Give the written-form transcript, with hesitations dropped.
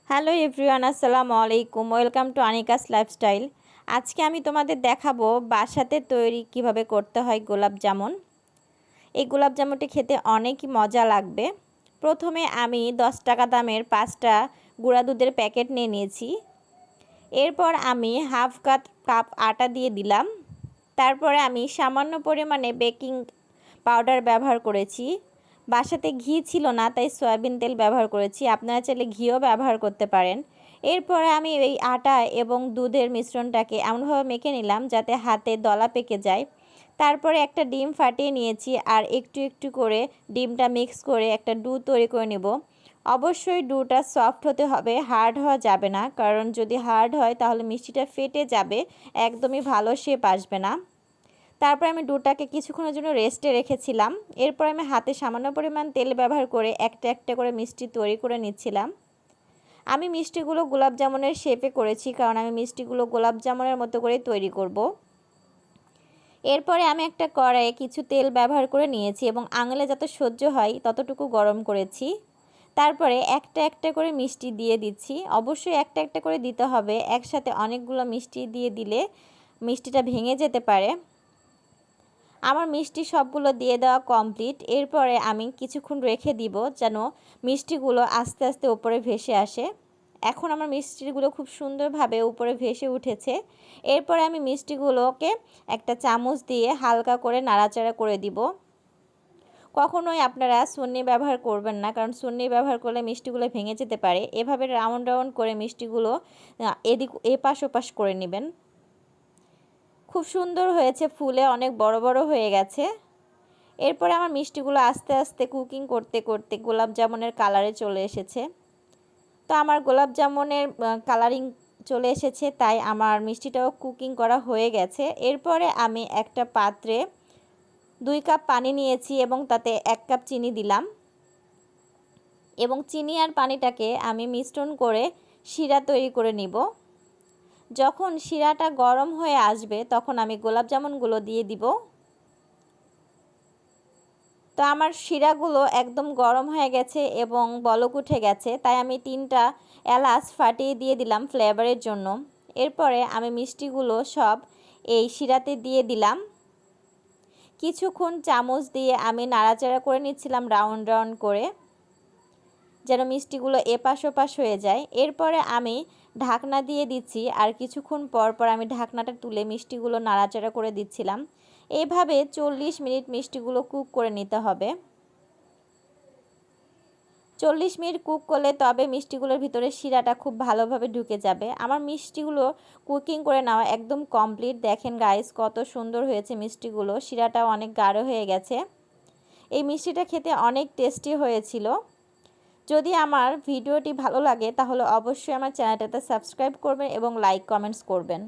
Hello everyone, আসসালামু আলাইকুম। Welcome to Anika's lifestyle. আজকে আমি তোমাদের দেখাবো বাসাতে তৈরি কিভাবে করতে হয় গোলাপ জামুন। এই গোলাপ জামুনটি খেতে অনেকই মজা লাগবে। প্রথমে আমি 10 টাকা দামের 5টা গুঁড়া দুধের প্যাকেট নিয়ে নিয়েছি। এরপর আমি হাফ কাপ আটা দিয়ে দিলাম। তারপরে আমি সামান্য পরিমাণে বেকিং পাউডার ব্যবহার করেছি। বাসাতে ঘি ছিল না, তাই সয়াবিন তেল ব্যবহার করেছি। আপনারা চাইলে ঘিও ব্যবহার করতে পারেন। এরপরে আমি এই আটা এবং দুধের মিশ্রণটাকে এমনভাবে মেখে নিলাম যাতে হাতে দলা পেকে যায়। তারপরে একটা ডিম ফাটিয়ে নিয়েছি আর একটু একটু করে ডিমটা মিক্স করে একটা ডু তৈরি করে নেব। অবশ্যই ডুটা সফট হতে হবে, হার্ড হওয়া যাবে না, কারণ যদি হার্ড হয় তাহলে মিষ্টিটা ফেটে যাবে, একদমই ভালো শেপ আসবে না। তারপর আমি ডোটাকে কিছুক্ষণের জন্য রেস্টে রেখেছিলাম। এরপর আমি হাতে সামান্য পরিমাণ তেল ব্যবহার করে একটা একটা করে মিষ্টি তৈরি করে নিচ্ছিলাম। আমি মিষ্টিগুলো গোলাপ জামুনের শেপে করেছি, কারণ আমি মিষ্টিগুলো গোলাপ জামুনের মতো করে তৈরি করব। এরপরে আমি একটা কড়াইয়ে কিছু তেল ব্যবহার করে নিয়েছি এবং আঙুলে যত সহ্য হয় ততটুকু গরম করেছি। তারপরে একটা একটা করে মিষ্টি দিয়ে দিচ্ছি। অবশ্যই একটা একটা করে দিতে হবে, একসাথে অনেকগুলো মিষ্টি দিয়ে দিলে মিষ্টিটা ভেঙে যেতে পারে। আমার মিষ্টি সবগুলো দিয়ে দেওয়া কমপ্লিট। এরপরে আমি কিছুক্ষণ রেখে দিব যেন মিষ্টিগুলো আস্তে আস্তে উপরে ভেসে আসে। এখন আমার মিষ্টিগুলো খুব সুন্দরভাবে উপরে ভেসে উঠেছে। এরপরে আমি মিষ্টিগুলোকে একটা চামচ দিয়ে হালকা করে নাড়াচাড়া করে দিব। কখনোই আপনারা ছন্নি ব্যবহার করবেন না, কারণ ছন্নি ব্যবহার করলে মিষ্টিগুলো ভেঙে যেতে পারে। এভাবে রাউন্ড রাউন্ড করে মিষ্টিগুলো এদিক এপাশ ওপাশ করে নেবেন। খুব সুন্দর হয়েছে, ফুলে অনেক বড় বড় হয়ে গেছে। এরপরে আমার মিষ্টিগুলো আস্তে আস্তে কুকিং করতে করতে গোলাপ জামুনের কালারে চলে এসেছে। তো আমার গোলাপ জামুনের কালারিং চলে এসেছে, তাই আমার মিষ্টিটাও কুকিং করা হয়ে গেছে। এরপরে আমি একটা পাত্রে 2 কাপ পানি নিয়েছি এবং তাতে 1 কাপ চিনি দিলাম এবং চিনি আর পানিটাকে আমি মিশ্রণ করে শিরা তৈরি করে নিব। যখন শিরাটা গরম হয়ে আসবে তখন আমি গোলাপ জামুনগুলো দিয়ে দিব। তো আমার শিরাগুলো একদম গরম হয়ে গেছে এবং বলক উঠে গেছে, তাই আমি 3টা এলাচ ফাটিয়ে দিয়ে দিলাম ফ্লেভারের জন্য। এরপরে আমি মিষ্টিগুলো সব এই শিরাতে দিয়ে দিলাম। কিছুক্ষণ চামচ দিয়ে আমি নাড়াচাড়া করে নিচ্ছিলাম রাউন্ড রাউন্ড করে, যেন মিষ্টিগুলো এপাশ ওপাশ হয়ে যায়। এরপরে আমি ঢাকনা দিয়ে দিচ্ছি আর কিছুক্ষণ পর পর আমি ঢাকনাটা তুলে মিষ্টিগুলো নাড়াচাড়া করে দিচ্ছিলাম। এইভাবে 40 মিনিট মিষ্টিগুলো কুক করে নিতে হবে। 40 মিনিট কুক করলে তবে মিষ্টিগুলোর ভিতরে শিরাটা খুব ভালোভাবে ঢুকে যাবে। আমার মিষ্টিগুলো কুকিং করে নেওয়া একদম কমপ্লিট। দেখেন গাইস, কত সুন্দর হয়েছে মিষ্টিগুলো, শিরাটাও অনেক গাঢ় হয়ে গেছে। এই মিষ্টিটা খেতে অনেক টেস্টি হয়েছিল। যদি আমার ভিডিওটি ভালো লাগে তাহলে অবশ্যই আমার চ্যানেলটাতে সাবস্ক্রাইব করবেন এবং লাইক কমেন্টস করবেন।